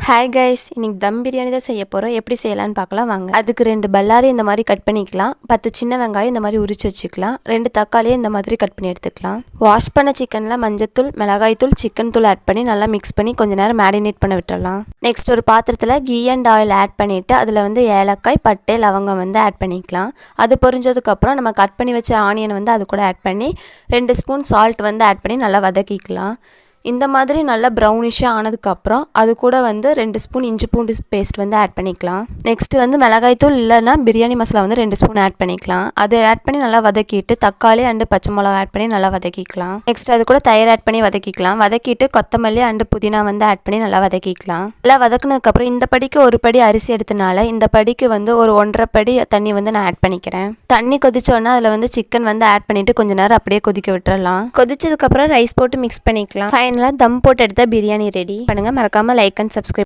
Hi guys, இன்னைக்கு தம் பிரியாணி தான் செய்ய போகிறோம். எப்படி செய்யலான்னு பார்க்கலாம் வாங்க. அதுக்கு 2 பல்லாரி இந்த மாதிரி கட் பண்ணிக்கலாம். 10 சின்ன வெங்காயம் இந்த மாதிரி உரிச்சு வச்சுக்கலாம். 2 தக்காளியை இந்த மாதிரி கட் பண்ணி எடுத்துக்கலாம். வாஷ் பண்ண சிக்கனில் மஞ்சத்தூள், மிளகாய்த்தூள், சிக்கன் தூள் ஆட் பண்ணி நல்லா மிக்ஸ் பண்ணி கொஞ்சம் நேரம் மேரினேட் பண்ண விட்டுடலாம். நெக்ஸ்ட் ஒரு பாத்திரத்தில் கீ அண்ட் ஆயில் ஆட் பண்ணிவிட்டு அதில் ஏலக்காய், பட்டை, லவங்கம் ஆட் பண்ணிக்கலாம். அது பொரிஞ்சதுக்கப்புறம் நம்ம கட் பண்ணி வச்ச ஆனியன் அது கூட ஆட் பண்ணி 2 ஸ்பூன் சால்ட் ஆட் பண்ணி நல்லா வதக்கிக்கலாம். இந்த மாதிரி நல்லா ப்ரௌனிஷாக ஆனதுக்கப்புறம் அது கூட 2 ஸ்பூன் இஞ்சி பூண்டு பேஸ்ட் ஆட் பண்ணிக்கலாம். நெக்ஸ்ட் மிளகாய்த்தூள் இல்லைன்னா பிரியாணி மசாலா 2 ஸ்பூன் ஆட் பண்ணிக்கலாம். அதை ஆட் பண்ணி நல்லா வதக்கிட்டு தக்காளி அண்டு பச்சை மிளகா ஆட் பண்ணி நல்லா வதக்கிக்கலாம். நெக்ஸ்ட் அது கூட தயிர் ஆட் பண்ணி வதக்கிக்கலாம். வதக்கிட்டு கொத்தமல்லி அண்டு புதினா ஆட் பண்ணி நல்லா வதக்கிக்கலாம். நல்லா வதக்குனதுக்கப்புறம் இந்த படிக்கு ஒரு படி அரிசி எடுத்தனால இந்த படிக்கு ஒரு 1.5 படி தண்ணி நான் ஆட் பண்ணிக்கிறேன். தண்ணி கொதிச்சோன்னா அதில் சிக்கன் ஆட் பண்ணிட்டு கொஞ்ச நேரம் அப்படியே கொதிக்க விட்டுறலாம். கொதிச்சதுக்கப்புறம் ரைஸ் போட்டு மிக்ஸ் பண்ணிக்கலாம். தம் போட்டு எடுத்தா பிரியாணி ரெடி பண்ணுங்க. மறக்காம லைக் அண்ட் சப்ஸ்கிரைப்